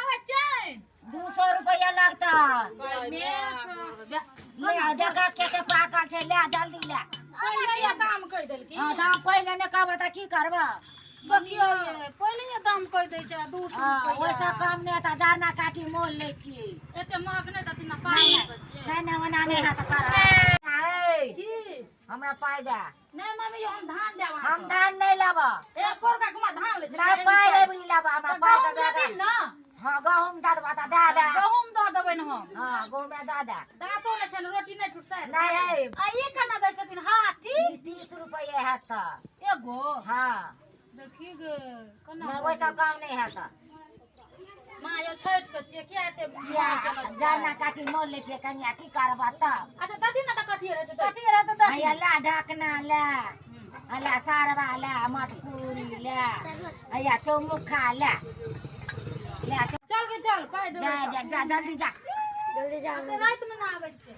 आवे चैन 200 रुपया लगता ले जगह के पाकल छे ले जल्दी ले पहिले ये दाम कह देल की हां दाम पहिले ने कहबा त की करबा बकियो ये पहिले ये दाम कह दे छै 200 रुपया ओइसा कम ने त जारना काठी मोल ले छी एते महग नै दती ना पाई नहीं ओना नहीं हाथ कर की हमरा पाई दे नहीं मम्मी हम धान देब हम धान नहीं लेबा एक पोरका कुमा धान ले छै नहीं पाई लेबरी लेबा हमरा पाई के बेगा ना हां गहूम दे देबा त दे दे गहूम द देबै न हम हां गहूम दे दे दांतो नै छै रोटी नै टूटतै नहीं आ ये केना दै छथिन हाथी 30 रुपया है त एगो हां देखी गे केना नहीं वैसा काम नहीं है त मां यो छैठ के छियै किया एते जारना काठी मोल ले छे कनिया की करबा त अच्छा तथी ना त कथी रहते त आया ला ढाकना ला अला सारवा ला मटकुरी ला आया चौमुखा ला ले चल के चल पाई दे जा जा जा जल्दी जा रात में ना आबै छै